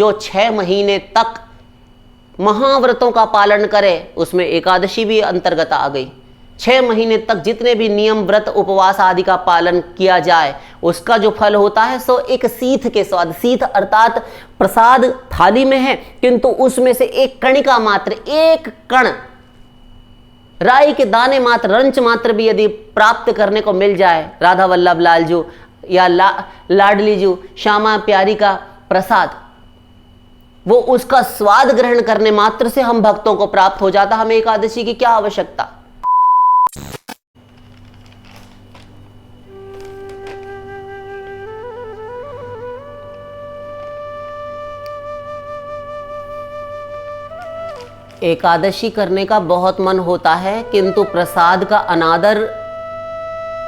जो 6 महीने तक महाव्रतों का पालन करे, उसमें एकादशी भी अंतर्गत आ गई। 6 महीने तक जितने भी नियम, व्रत, उपवास आदि का पालन किया जाए, उसका जो फल होता है सो एक सीथ के स्वाद, सीथ अर्थात प्रसाद थाली में है, किंतु उसमें से एक कणिका मात्र, एक कण, राई के दाने मात्र, रंच मात्र भी यदि प्राप्त करने को मिल जाए, राधा वल्लभ लाल जी या लाडली जी, श्यामा प्यारी का प्रसाद, वो उसका स्वाद ग्रहण करने मात्र से हम भक्तों को प्राप्त हो जाता। हमें एकादशी की क्या आवश्यकता। एकादशी करने का बहुत मन होता है, किंतु प्रसाद का अनादर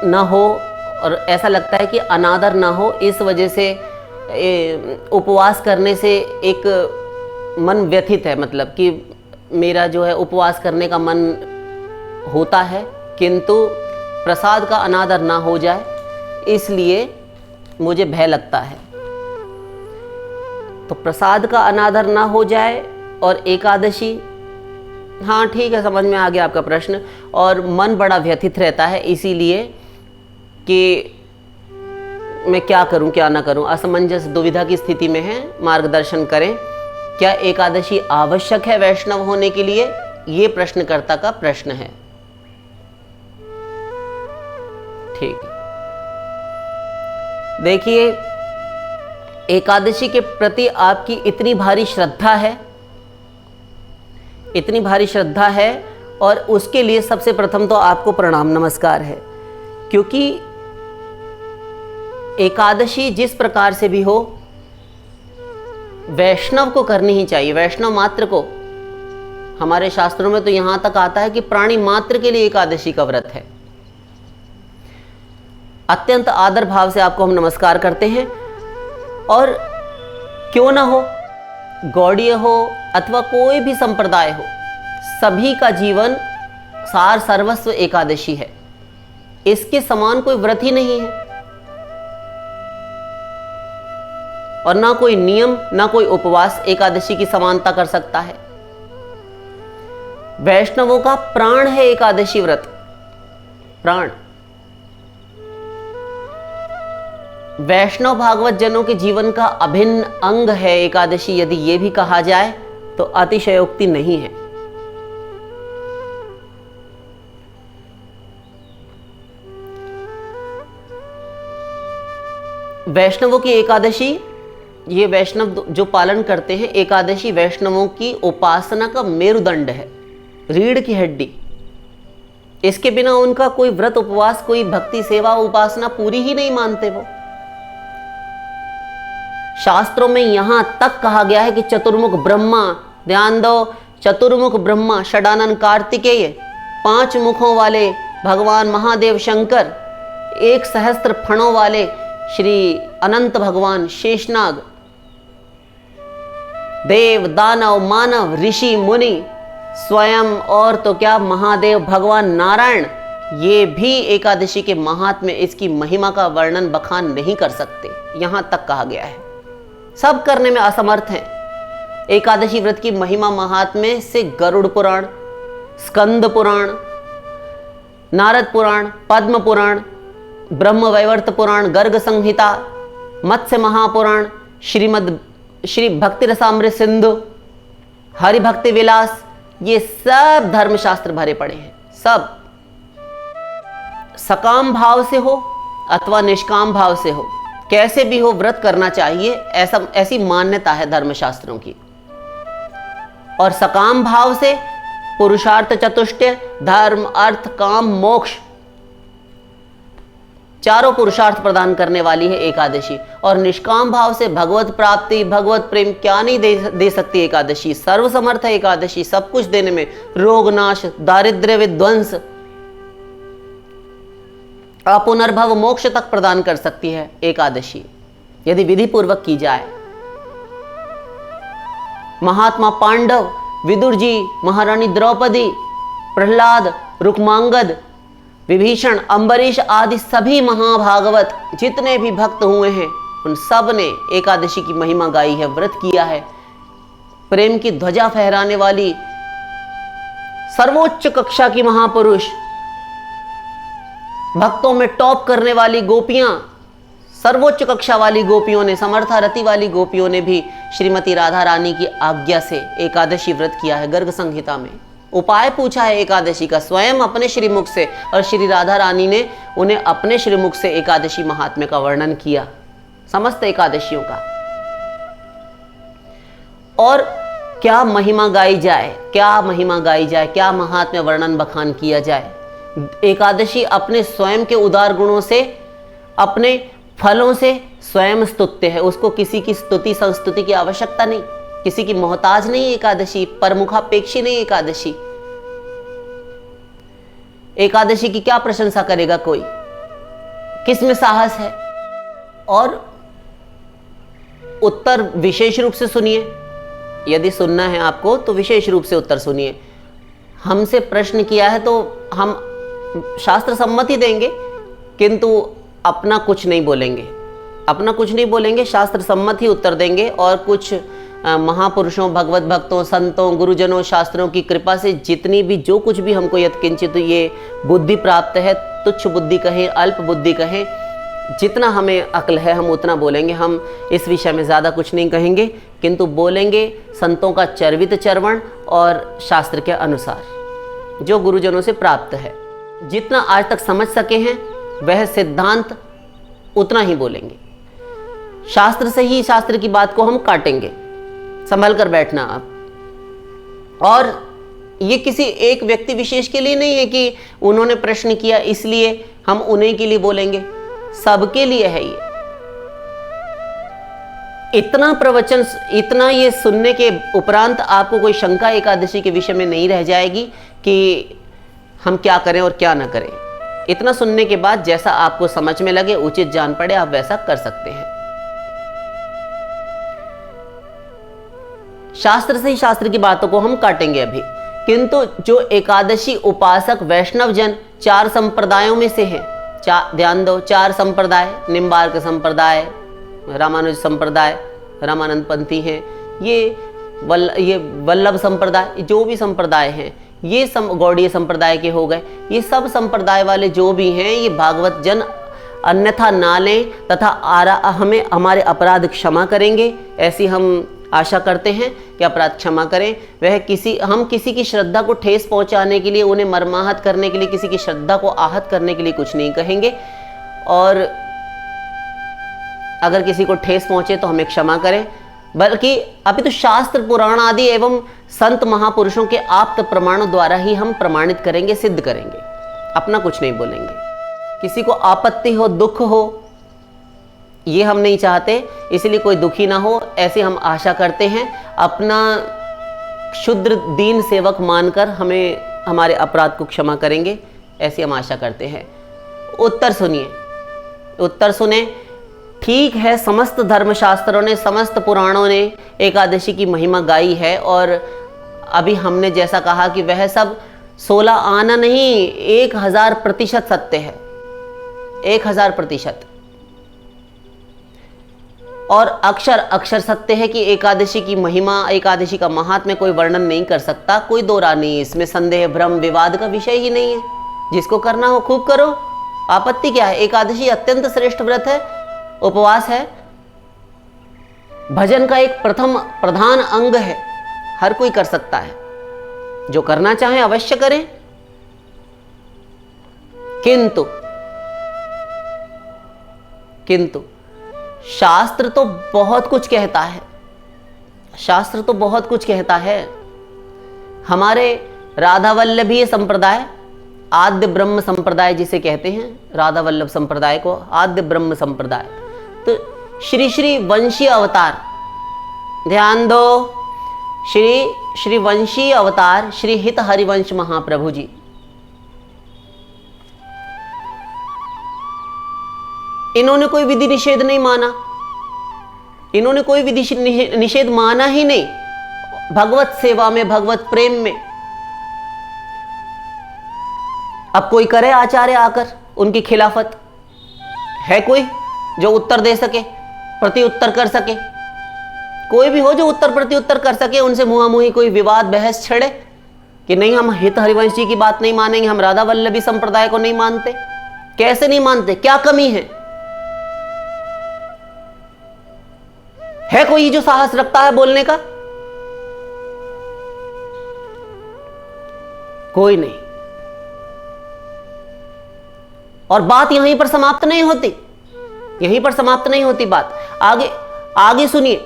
न हो, और ऐसा लगता है कि अनादर ना हो, इस वजह से उपवास करने से एक मन व्यथित है, मतलब कि मेरा जो है उपवास करने का मन होता है, किंतु प्रसाद का अनादर ना हो जाए, इसलिए मुझे भय लगता है। तो प्रसाद का अनादर ना हो जाए और एकादशी, हाँ ठीक है, समझ में आ गया आपका प्रश्न। और मन बड़ा व्यथित रहता है, इसीलिए कि मैं क्या करूं क्या ना करूं, असमंजस दुविधा की स्थिति में है, मार्गदर्शन करें। क्या एकादशी आवश्यक है वैष्णव होने के लिए, ये प्रश्नकर्ता का प्रश्न है। ठीक, देखिए एकादशी के प्रति आपकी इतनी भारी श्रद्धा है, इतनी भारी श्रद्धा है, और उसके लिए सबसे प्रथम तो आपको प्रणाम नमस्कार है, क्योंकि एकादशी जिस प्रकार से भी हो वैष्णव को करनी ही चाहिए, वैष्णव मात्र को। हमारे शास्त्रों में तो यहां तक आता है कि प्राणी मात्र के लिए एकादशी का व्रत है। अत्यंत आदर भाव से आपको हम नमस्कार करते हैं। और क्यों ना हो, गौड़ीय हो अथवा कोई भी संप्रदाय हो, सभी का जीवन सार सर्वस्व एकादशी है। इसके समान कोई व्रत ही नहीं है, और ना कोई नियम, ना कोई उपवास एकादशी की समानता कर सकता है। वैष्णवों का प्राण है एकादशी व्रत, प्राण। वैष्णव भागवत जनों के जीवन का अभिन्न अंग है एकादशी, यदि यह भी कहा जाए तो अतिशयोक्ति नहीं है। वैष्णवों की एकादशी, ये वैष्णव जो पालन करते हैं एकादशी, वैष्णवों की उपासना का मेरुदंड है, रीढ़ की हड्डी। इसके बिना उनका कोई व्रत, उपवास, कोई भक्ति, सेवा, उपासना पूरी ही नहीं मानते वो। शास्त्रों में यहां तक कहा गया है कि चतुर्मुख ब्रह्मा, ध्यान दो, चतुर्मुख ब्रह्मा, षडानन कार्तिकेय, 5 मुखों वाले भगवान महादेव शंकर, 1 सहस्त्र फणों वाले श्री अनंत भगवान शेषनाग, देव, दानव, मानव, ऋषि, मुनि, स्वयं और तो क्या महादेव भगवान नारायण, ये भी एकादशी के महात्म्य, इसकी महिमा का वर्णन बखान नहीं कर सकते। यहां तक कहा गया है, सब करने में असमर्थ हैं। एकादशी व्रत की महिमा महात्म्य से गरुड़ पुराण, स्कंद पुराण, नारद पुराण, पद्म पुराण, ब्रह्म वैवर्त पुराण, गर्ग संहिता, मत्स्य महापुराण, श्री भक्ति रसामृत सिंधु, हरि भक्ति विलास, ये सब धर्मशास्त्र भरे पड़े हैं। सब सकाम भाव से हो अथवा निष्काम भाव से हो, कैसे भी हो व्रत करना चाहिए, ऐसी मान्यता है धर्मशास्त्रों की। और सकाम भाव से पुरुषार्थ चतुष्टय, धर्म, अर्थ, काम, मोक्ष, चारों पुरुषार्थ प्रदान करने वाली है एकादशी। और निष्काम भाव से भगवत प्राप्ति, भगवत प्रेम क्या नहीं दे सकती एकादशी। सर्वसमर्थ है एकादशी सब कुछ देने में, रोग नाश, दारिद्र्य विध्वंस, अपुनर्भव मोक्ष तक प्रदान कर सकती है एकादशी, यदि विधि पूर्वक की जाए। महात्मा पांडव, विदुर जी, महारानी द्रौपदी, प्रहलाद, रुक्मांगद, विभीषण, अम्बरीश आदि सभी महाभागवत जितने भी भक्त हुए हैं, उन सब ने एकादशी की महिमा गाई है, व्रत किया है। प्रेम की ध्वजा फहराने वाली सर्वोच्च कक्षा की महापुरुष, भक्तों में टॉप करने वाली गोपियां, सर्वोच्च कक्षा वाली गोपियों ने, समर्था रति वाली गोपियों ने भी श्रीमती राधा रानी की आज्ञा से एकादशी व्रत किया है। गर्ग संहिता में उपाय पूछा है एकादशी का स्वयं अपने श्रीमुख से, और श्री राधा रानी ने उन्हें अपने श्रीमुख से एकादशी महात्म्य का वर्णन किया, समस्त एकादशियों का। और क्या महिमा गाई जाए, क्या महिमा गाई जाए, क्या महात्म्य वर्णन बखान किया जाए। एकादशी अपने स्वयं के उदार गुणों से, अपने फलों से स्वयं स्तुत्य है। उसको किसी की स्तुति संस्तुति की आवश्यकता नहीं, किसी की मोहताज नहीं एकादशी, परमुखापेक्षी नहीं एकादशी। एकादशी की क्या प्रशंसा करेगा कोई, किस में साहस है। और उत्तर विशेष रूप से सुनिए, यदि सुनना है आपको तो विशेष रूप से उत्तर सुनिए। हमसे प्रश्न किया है तो हम शास्त्र सम्मति देंगे, किंतु अपना कुछ नहीं बोलेंगे, अपना कुछ नहीं बोलेंगे, शास्त्र सम्मत ही उत्तर देंगे। और कुछ महापुरुषों, भगवत भक्तों, संतों, गुरुजनों, शास्त्रों की कृपा से जितनी भी, जो कुछ भी हमको यत्किंचित ये बुद्धि प्राप्त है, तुच्छ बुद्धि कहें, अल्प बुद्धि कहें, जितना हमें अक्ल है हम उतना बोलेंगे। हम इस विषय में ज़्यादा कुछ नहीं कहेंगे, किंतु बोलेंगे संतों का चर्वित चरवण और शास्त्र के अनुसार जो गुरुजनों से प्राप्त है। जितना आज तक समझ सके हैं वह सिद्धांत उतना ही बोलेंगे। शास्त्र से ही शास्त्र की बात को हम काटेंगे, संभल कर बैठना आप। और ये किसी एक व्यक्ति विशेष के लिए नहीं है कि उन्होंने प्रश्न किया इसलिए हम उन्हीं के लिए बोलेंगे, सबके लिए है ये। इतना प्रवचन, इतना ये सुनने के उपरांत आपको कोई शंका एकादशी के विषय में नहीं रह जाएगी कि हम क्या करें और क्या ना करें। इतना सुनने के बाद जैसा आपको समझ में लगे, उचित जान पड़े, आप वैसा कर सकते हैं। शास्त्र से ही शास्त्र की बातों को हम काटेंगे अभी, किंतु जो एकादशी उपासक वैष्णव जन 4 संप्रदायों में से हैं, ध्यान दो, 4 संप्रदाय, निम्बार्क संप्रदाय, रामानुज संप्रदाय, रामानंद पंथी हैं, ये वल्लभ संप्रदाय, जो भी संप्रदाय हैं, ये गौड़ीय संप्रदाय के हो गए। ये सब संप्रदाय वाले जो भी हैं, ये भागवत जन अन्यथा ना लें तथा हमें हमारे अपराध क्षमा करेंगे, ऐसी हम आशा करते हैं कि अपराध क्षमा करें। हम किसी की श्रद्धा को ठेस पहुंचाने के लिए, उन्हें मर्माहत करने के लिए, किसी की श्रद्धा को आहत करने के लिए कुछ नहीं कहेंगे। और अगर किसी को ठेस पहुंचे तो हमें क्षमा करें, बल्कि अभी तो शास्त्र पुराण आदि एवं संत महापुरुषों के आप्त प्रमाणों द्वारा ही हम प्रमाणित करेंगे, सिद्ध करेंगे, अपना कुछ नहीं बोलेंगे। किसी को आपत्ति हो, दुख हो, ये हम नहीं चाहते, इसलिए कोई दुखी ना हो, ऐसे हम आशा करते हैं। अपना शुद्र दीन सेवक मानकर हमें हमारे अपराध को क्षमा करेंगे, ऐसी हम आशा करते हैं। उत्तर सुनिए, उत्तर सुने। ठीक है, समस्त धर्मशास्त्रों ने, समस्त पुराणों ने एकादशी की महिमा गाई है, और अभी हमने जैसा कहा कि वह सब 16 आना नहीं, 1000% सत्य है, 1000%। और अक्षर अक्षर सत्य है कि एकादशी की महिमा, एकादशी का महात्म्य कोई वर्णन नहीं कर सकता, कोई दो राह नहीं, इसमें संदेह भ्रम विवाद का विषय ही नहीं है। जिसको करना हो खूब करो, आपत्ति क्या है। एकादशी अत्यंत श्रेष्ठ व्रत है, उपवास है, भजन का एक प्रधान अंग है, हर कोई कर सकता है, जो करना चाहे अवश्य करें। किंतु शास्त्र तो बहुत कुछ कहता है, शास्त्र तो बहुत कुछ कहता है। हमारे राधा वल्लभीय संप्रदाय, आद्य ब्रह्म संप्रदाय जिसे कहते हैं, राधा वल्लभ संप्रदाय को आद्य ब्रह्म संप्रदाय, तो श्री श्री वंशी अवतार, ध्यान दो, श्री श्री वंशी अवतार श्री हित हरिवंश महाप्रभु जी, इन्होंने कोई विधि निषेध नहीं माना, इन्होंने कोई विधि निषेध माना ही नहीं। भगवत सेवा में, भगवत प्रेम में। अब कोई करे आचार्य आकर उनकी खिलाफत, है कोई जो उत्तर दे सके? प्रति उत्तर कर सके, कोई भी हो जो उत्तर प्रति उत्तर कर सके, उनसे मुहामुही कोई विवाद बहस छेड़े कि नहीं हम हित हरिवंश जी की बात नहीं मानेंगे, हम राधा वल्लभी संप्रदाय को नहीं मानते। कैसे नहीं मानते, क्या कमी है कोई जो साहस रखता है बोलने का? कोई नहीं। और बात यहीं पर समाप्त नहीं होती, यहीं पर समाप्त नहीं होती बात। आगे आगे सुनिए,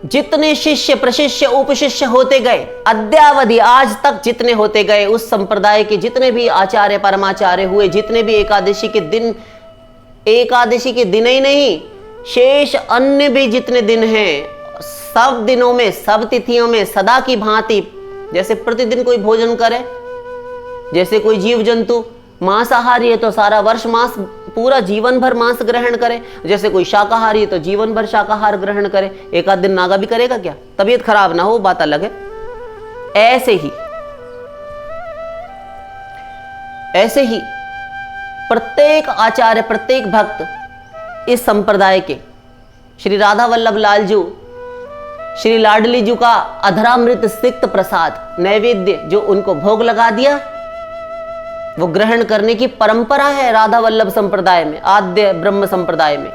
जितने शिष्य प्रशिष्य उपशिष्य होते गए, अद्यावधि आज तक जितने होते गए, उस संप्रदाय के जितने भी आचार्य परमाचार्य हुए, जितने भी एकादशी के दिन ही नहीं, शेष अन्य भी जितने दिन हैं, सब दिनों में सब तिथियों में सदा की भांति, जैसे प्रतिदिन कोई भोजन करे, जैसे कोई जीव जंतु मांसाहारी है तो सारा वर्ष मांस, पूरा जीवन भर मांस ग्रहण करे, जैसे कोई शाकाहारी है तो जीवन भर शाकाहार ग्रहण करे। एक आध दिन नागा भी करेगा क्या? तबीयत खराब ना हो, बात अलग है। ऐसे ही प्रत्येक आचार्य, प्रत्येक भक्त इस संप्रदाय के, श्री राधा वल्लभ लाल जी, श्री लाडली जी का अधरामृत सिक्त प्रसाद नैवेद्य जो उनको भोग लगा दिया, वो ग्रहण करने की परंपरा है राधा वल्लभ संप्रदाय में, आद्य ब्रह्म संप्रदाय में।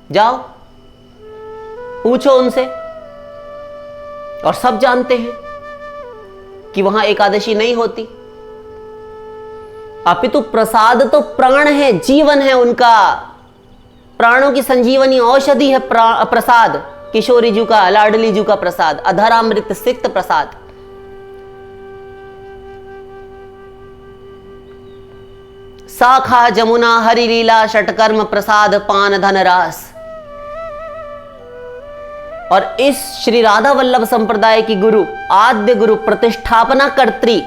जाओ पूछो उनसे, और सब जानते हैं कि वहां एकादशी नहीं होती। अपितु प्रसाद तो प्राण है, जीवन है उनका, प्राणों की संजीवनी औषधि है प्रसाद, किशोरी जी का, लाडली जी का प्रसाद, अधरामृत सिक्त प्रसाद। साखा जमुना हरि लीला षटकर्म प्रसाद पान धन रास। और इस श्री राधा वल्लभ संप्रदाय की गुरु, आद्य गुरु, प्रतिष्ठापना कर्त्री,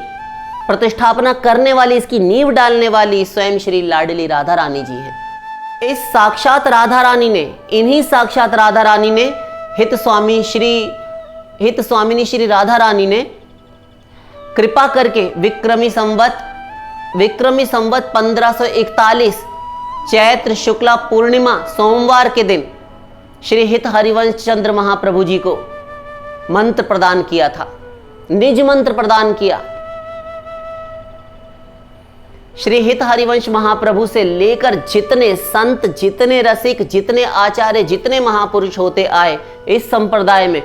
प्रतिष्ठापना करने वाली, इसकी नींव डालने वाली स्वयं श्री लाडली राधा रानी जी हैं। इस साक्षात राधा रानी ने, इन्हीं साक्षात राधा रानी ने, हित स्वामिनी श्री राधा रानी ने कृपा करके विक्रमी संवत 1541 चैत्र शुक्ला पूर्णिमा सोमवार के दिन श्री हित हरिवंश चंद्र महाप्रभु जी को मंत्र प्रदान किया था, निज मंत्र प्रदान किया। श्री हित हरिवंश महाप्रभु से लेकर जितने संत, जितने रसिक, जितने आचार्य, जितने महापुरुष होते आए इस संप्रदाय में,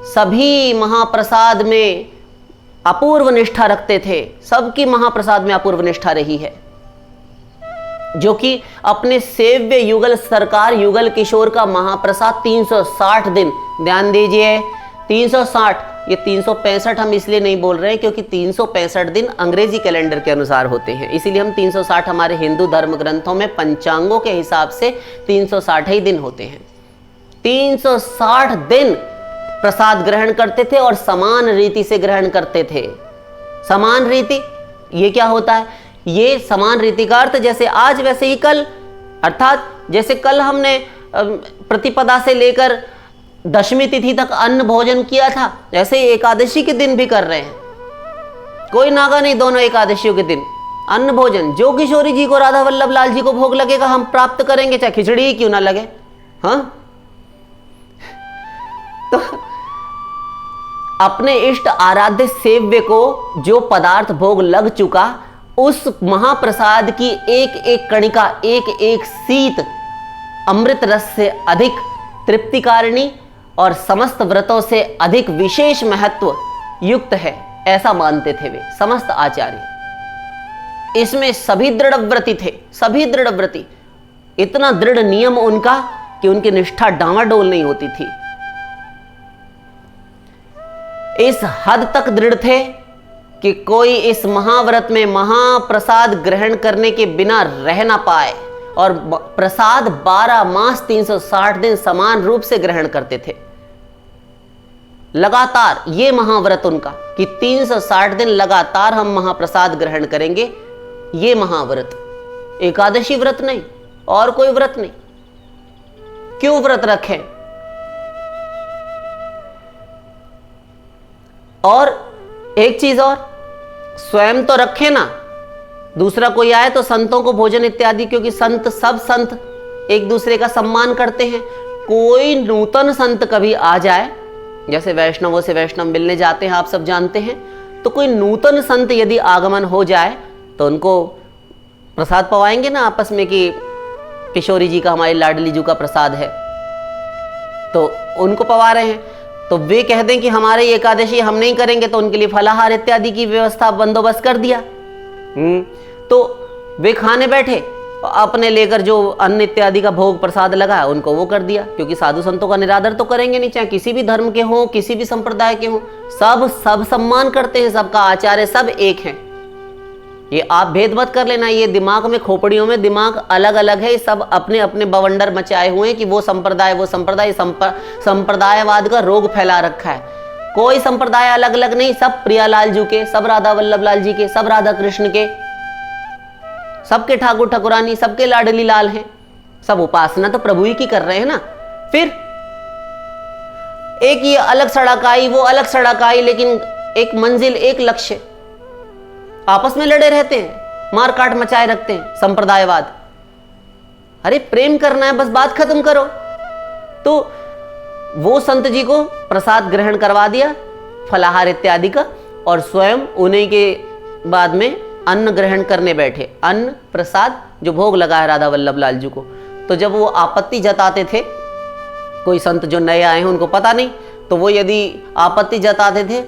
सभी महाप्रसाद में अपूर्व निष्ठा रखते थे। सबकी महाप्रसाद में अपूर्व निष्ठा रही है, जो कि अपने सेव्य युगल सरकार युगल किशोर का महाप्रसाद 360 दिन, ध्यान दीजिए 360, ये 365 हम इसलिए नहीं बोल रहे हैं क्योंकि 365 दिन अंग्रेजी कैलेंडर के अनुसार होते हैं, इसीलिए हम 360 हमारे हिंदू धर्म ग्रंथों में पंचांगों के हिसाब से 360 ही दिन होते हैं। 360 दिन प्रसाद ग्रहण करते थे और समान रीति से ग्रहण करते थे। समान रीति ये क्या होता है? ये समान रीति का अर्थ जैसे आज वैसे ही कल, अर्थात जैसे कल हमने प्रतिपदा से लेकर दशमी तिथि तक अन्न भोजन किया था, ऐसे ही एकादशी के दिन भी कर रहे हैं। कोई नागा नहीं, दोनों एकादशियों के दिन अन्न भोजन, जो किशोरी जी को, राधा वल्लभ लाल जी को भोग लगेगा हम प्राप्त करेंगे, चाहे खिचड़ी ही क्यों ना लगे। हाँ, तो अपने इष्ट आराध्य सेव्य को जो पदार्थ भोग लग चुका, उस महाप्रसाद की एक एक कणिका, एक एक सीत अमृत रस से अधिक तृप्तिकारिणी और समस्त व्रतों से अधिक विशेष महत्व युक्त है, ऐसा मानते थे वे समस्त आचार्य। इसमें सभी दृढ़व्रती थे, सभी दृढ़व्रती, इतना दृढ़ नियम उनका कि उनकी निष्ठा डांवाडोल नहीं होती थी। इस हद तक दृढ़ थे कि कोई इस महाव्रत में महाप्रसाद ग्रहण करने के बिना रह ना पाए, और प्रसाद 12 मास 360 दिन समान रूप से ग्रहण करते थे लगातार। ये महाव्रत उनका कि 360 दिन लगातार हम महाप्रसाद ग्रहण करेंगे, ये महाव्रत, एकादशी व्रत नहीं और कोई व्रत नहीं। क्यों व्रत रखें? और एक चीज और, स्वयं तो रखे ना, दूसरा कोई आए तो संतों को भोजन इत्यादि, क्योंकि संत, सब संत एक दूसरे का सम्मान करते हैं। कोई नूतन संत कभी आ जाए, जैसे वैष्णवों से वैष्णव मिलने जाते हैं, आप सब जानते हैं, तो कोई नूतन संत यदि आगमन हो जाए तो उनको प्रसाद पवाएंगे ना आपस में कि किशोरी जी का, हमारी लाडली जी का प्रसाद है, तो उनको पवा रहे हैं। तो वे कह दें कि हमारे एकादशी हम नहीं करेंगे, तो उनके लिए फलाहार इत्यादि की व्यवस्था बंदोबस्त कर दिया। तो वे खाने बैठे, अपने लेकर जो अन्न इत्यादि का भोग प्रसाद लगा उनको वो कर दिया, क्योंकि साधु संतों का निरादर तो करेंगे नहीं, चाहे किसी भी धर्म के हों, किसी भी संप्रदाय के हों, सब सम्मान करते हैं, सबका आचार्य सब एक है। ये आप भेद मत कर लेना, ये दिमाग में, खोपड़ियों में दिमाग अलग अलग है, सब अपने अपने बवंडर मचाए हुए हैं कि वो संप्रदाय संप्रदायवाद का रोग फैला रखा है। कोई संप्रदाय अलग अलग नहीं, सब प्रियालाल जी के, सब राधा वल्लभ लाल जी के, सब राधा कृष्ण के, सबके ठाकुर ठाकुरानी, सबके लाडली लाल हैं, सब उपासना तो प्रभु ही की कर रहे हैं ना। फिर एक ये अलग सड़क आई, वो अलग सड़क आई, लेकिन एक मंजिल, एक लक्ष्य, आपस में लड़े रहते हैं, मार काट मचाए रखते हैं संप्रदायवाद। अरे प्रेम करना है, बस बात खत्म करो। तो वो संत जी को प्रसाद ग्रहण करवा दिया फलाहार इत्यादि का, और स्वयं उन्हीं के बाद में अन्न ग्रहण करने बैठे, अन्न प्रसाद जो भोग लगा है राधा वल्लभ लाल जी को। तो जब वो आपत्ति जताते थे, कोई संत जो नए आए हैं उनको पता नहीं, तो वो यदि आपत्ति जताते थे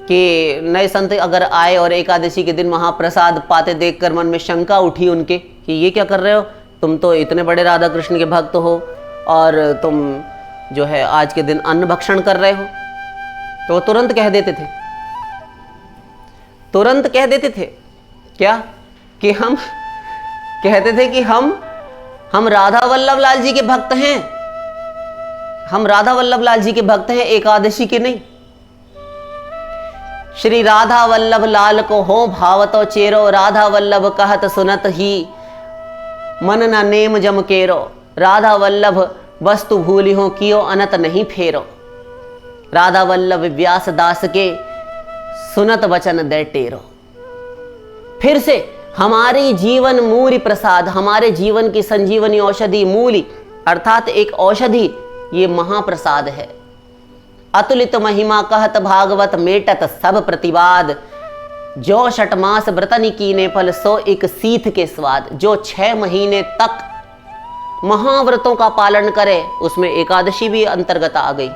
कि नए संत अगर आए और एकादशी के दिन महाप्रसाद पाते देखकर मन में शंका उठी उनके कि ये क्या कर रहे हो, तुम तो इतने बड़े राधा कृष्ण के भक्त हो और तुम जो है आज के दिन अन्न भक्षण कर रहे हो, तो वो तुरंत कह देते थे, तुरंत कह देते थे क्या कि हम कहते थे कि हम राधा वल्लभ लाल जी के भक्त हैं, हम राधा वल्लभ लाल जी के भक्त हैं, एकादशी के नहीं। श्री राधा वल्लभ लाल को हो भावतो चेरो, राधा वल्लभ कहत सुनत ही मन न नेम जम केरो, राधा वल्लभ वस्तु भूली हो कियो अनत नहीं फेरो, राधा वल्लभ व्यास दास के सुनत वचन दे टेरो। फिर से हमारी जीवन मूरी प्रसाद, हमारे जीवन की संजीवनी औषधि मूली अर्थात एक औषधि, ये महाप्रसाद है। अतुलित महिमा कहत भागवत मेटत सब प्रतिवाद, जो षटमास व्रतनि कीने फल सो एक सीथ के स्वाद। जो 6 महीने तक महाव्रतों का पालन करे, उसमें एकादशी भी अंतर्गत आ गई।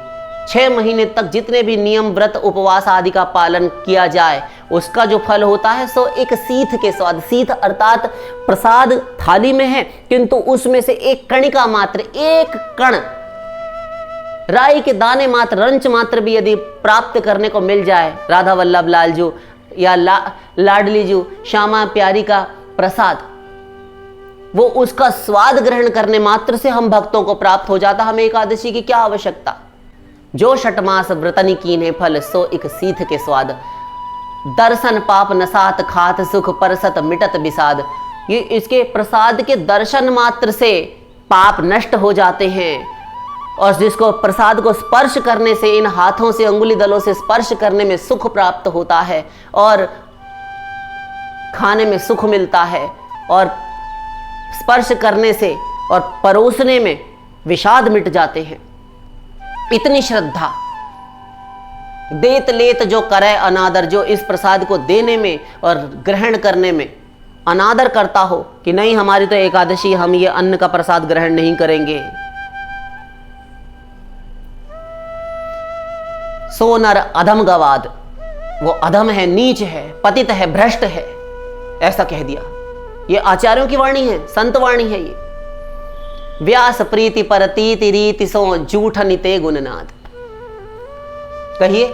6 महीने तक जितने भी नियम व्रत उपवास आदि का पालन किया जाए, उसका जो फल होता है सो एक सीथ के स्वाद। सीथ अर्थात प्रसाद थाली में है, किंतु उसमें से एक कणिका मात्र, एक कण, राई के दाने मात्र, रंच मात्र भी यदि प्राप्त करने को मिल जाए, राधा वल्लभ लाल जी या लाडली जी, श्यामा प्यारी का प्रसाद, वो उसका स्वाद ग्रहण करने मात्र से हम भक्तों को प्राप्त हो जाता। हमें एकादशी की क्या आवश्यकता। जो षटमास व्रतनि कीन्हे फल सो एक सीथ के स्वाद, दर्शन पाप नसात खात सुख परसत मिटत विषाद। ये इसके प्रसाद के दर्शन मात्र से पाप नष्ट हो जाते हैं, और जिसको प्रसाद को स्पर्श करने से, इन हाथों से, अंगुली दलों से स्पर्श करने में सुख प्राप्त होता है, और खाने में सुख मिलता है, और स्पर्श करने से और परोसने में विषाद मिट जाते हैं। इतनी श्रद्धा, देत लेत जो करे अनादर, जो इस प्रसाद को देने में और ग्रहण करने में अनादर करता हो कि नहीं हमारी तो एकादशी, हम ये अन्न का प्रसाद ग्रहण नहीं करेंगे, सो नर अधम गवाद, वो अधम है, नीच है, पतित है, भ्रष्ट है, ऐसा कह दिया। ये आचार्यों की वाणी है, संत वाणी है ये। व्यास प्रीति परतीति रीति सो जूठ निते गुणनाद। कहिए